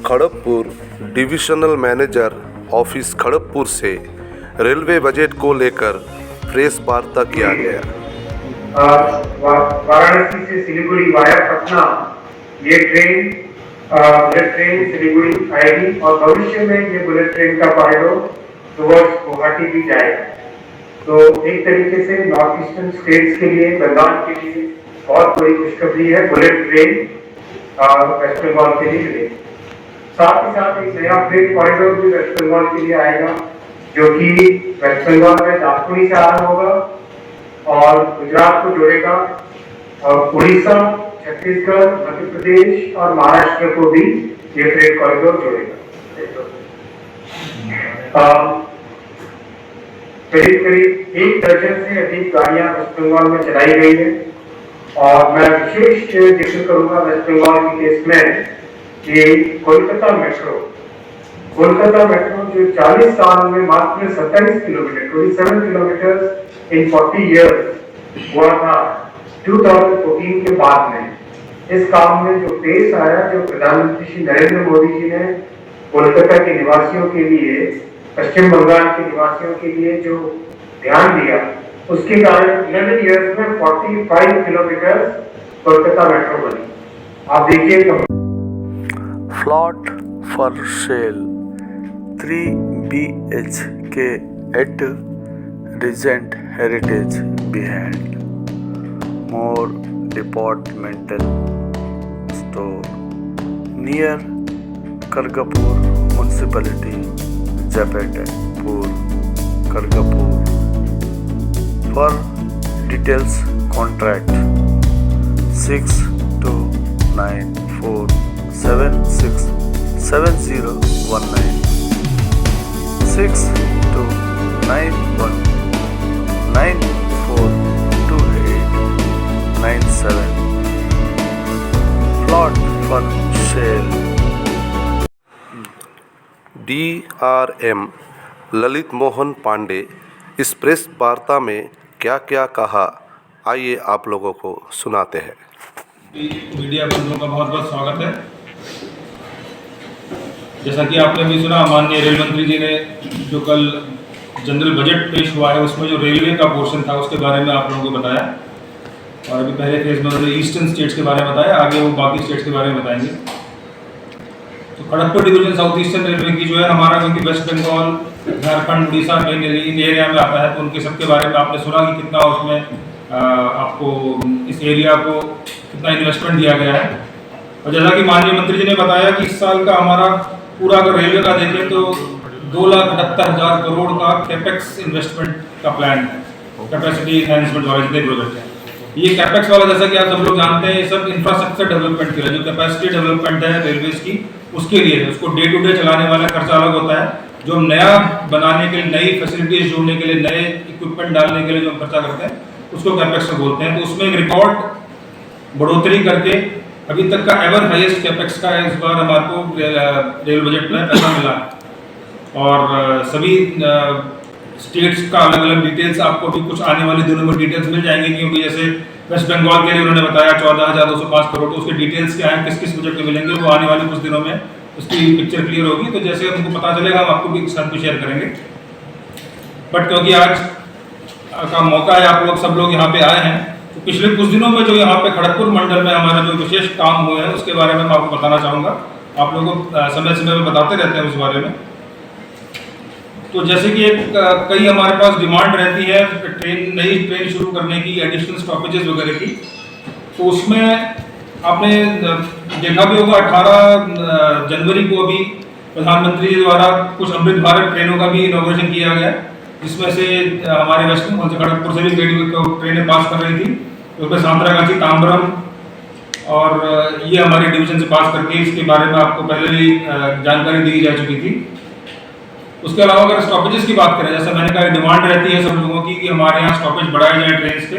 Kharagpur divisional manager office Kharagpur से railway budget को लेकर प्रेस वार्ता किया गया। वाराणसी से सिलीगुड़ी वाया पटना ये बुलेट ट्रेन सिलीगुड़ी आएगी और भविष्य में ये बुलेट ट्रेन का कॉरिडोर टुवर्ड्स गुवाहाटी भी जाएगा। तो एक तरीके से नॉर्थ ईस्टर्न स्टेट्स के लिए, बंगाल के लिए बहुत बड़ी खुशखबरी है बुलेट ट्रेन वेस्ट बंगाल के लिए मिलेगी। साथ ही साथ एक नया फ्रेट कॉरिडोर भी वेस्ट बंगाल के लिए आएगा, जो कि वेस्ट बंगाल में दापोली से आरंभ होगा और गुजरात को जोड़ेगा और उड़ीसा, छत्तीसगढ़, मध्य प्रदेश और महाराष्ट्र को भी ये फ्रेट कॉरिडोर जोड़ेगा। करीब करीब 1 दर्जन से अधिक गाड़ियां वेस्ट बंगाल में चलाई गई है और मैं विशेष जिक्र करूंगा वेस्ट बंगाल के केस में कि कोलकाता मेट्रो जो 40 साल में मात्र 27 किलोमीटर 27 किलोमीटर इन 40 इयर्स हुआ था 2014 के बाद में। इस काम में जो पेश आया, जो प्रधानमंत्री श्री नरेंद्र मोदी जी ने कोलकाता के निवासियों के लिए, पश्चिम बंगाल के निवासियों के लिए जो ध्यान दिया, उसके कारण 11 इयर्स में 45 किलोमीटर कोलकाता मेट्रो बनी। आप देखिए Plot for sale 3 BHK at Regent Heritage behind more departmental store near Kargapur Municipality, Japatpur, Kargapur. For details contact 6294767019 6291942897 Plot for sale। DRM Lalit Mohan Pandey इस प्रेस वार्ता में क्या क्या कहा, आइए आप लोगों को सुनाते हैं। मीडिया बंधुओं का बहुत बहुत स्वागत है। जैसा कि आपने भी सुना, माननीय रेल मंत्री जी ने जो कल जनरल बजट पेश हुआ है उसमें जो रेलवे का पोर्शन था उसके बारे में आप लोगों को बताया और अभी पहले फेज में उन्होंने ईस्टर्न स्टेट्स के बारे में बताया, आगे वो बाकी स्टेट्स के बारे में बताएंगे। तो Kharagpur division south eastern railway की जो है हमारा, क्योंकि वेस्ट बंगाल, झारखंड, उड़ीसा इन एरिया में आता है, तो उनके सबके बारे में आपने सुना कि कितना उसमें आपको इस एरिया को कितना इन्वेस्टमेंट दिया गया है। और जैसा कि माननीय मंत्री जी ने बताया कि इस साल का हमारा पूरा अगर रेलवे का देखें तो 2,78,000 करोड़ का कैपेक्स इन्वेस्टमेंट का प्लान है, कैपेसिटी एनहांसमेंट वाला जितने प्रोजेक्ट हैं। ये कैपेक्स वाला, जैसा कि आप सब लोग जानते हैं, ये सब इंफ्रास्ट्रक्चर डेवलपमेंट के लिए, जो कैपेसिटी डेवलपमेंट है रेलवेज की उसके लिए है। उसको डे टू डे चलाने वाला खर्चा अलग होता है, जो हम नया बनाने के लिए, नई फैसिलिटीज जोड़ने के लिए, नए इक्विपमेंट डालने के लिए जो हम खर्चा करते हैं उसको कैपेक्स बोलते हैं। तो उसमें एक रिकॉर्ड बढ़ोतरी करके अभी तक का एवर हाईएस्ट कैपेक्स का इस बार हमारे को रेल बजट में पैसा मिला और सभी स्टेट्स का अलग अलग डिटेल्स आपको भी कुछ आने वाले दिनों में डिटेल्स मिल जाएंगे, क्योंकि जैसे वेस्ट बंगाल के लिए उन्होंने बताया 14,205 करोड़, तो उसके डिटेल्स क्या हैं, किस किस बजट में मिलेंगे, वो आने वाले कुछ दिनों में उसकी पिक्चर क्लियर होगी। तो जैसे हमको पता चलेगा हम आपको भी साथ भी शेयर करेंगे। बट क्योंकि आज का मौका है, आप लोग सब लोग यहाँ पे आए हैं, तो पिछले कुछ दिनों में जो यहाँ पे खड़गपुर मंडल में हमारे जो विशेष काम हुए हैं उसके बारे में मैं आपको बताना चाहूँगा। आप लोगों को समय समय में बताते रहते हैं उस बारे में। तो जैसे कि कई हमारे पास डिमांड रहती है नई ट्रेन शुरू करने की, एडिशनल स्टॉपेजेस वगैरह की, तो उसमें आपने देखा भी होगा 18 जनवरी को अभी प्रधानमंत्री जी द्वारा कुछ अमृत भारत ट्रेनों का भी इनॉग्रेशन किया गया, जिसमें से हमारे वेस्ट बंगाल से खड़गपुर से भी ट्रेनें पास कर रही थी। तो उसमें सांतरागाछी, तांबरम और ये हमारे डिवीजन से पास करके, इसके बारे में आपको पहले भी जानकारी दी जा चुकी थी। उसके अलावा अगर स्टॉपेजेस की बात करें, जैसे मैंने कहा डिमांड रहती है सब लोगों की कि हमारे यहाँ स्टॉपेज बढ़ाए जाए ट्रेन के,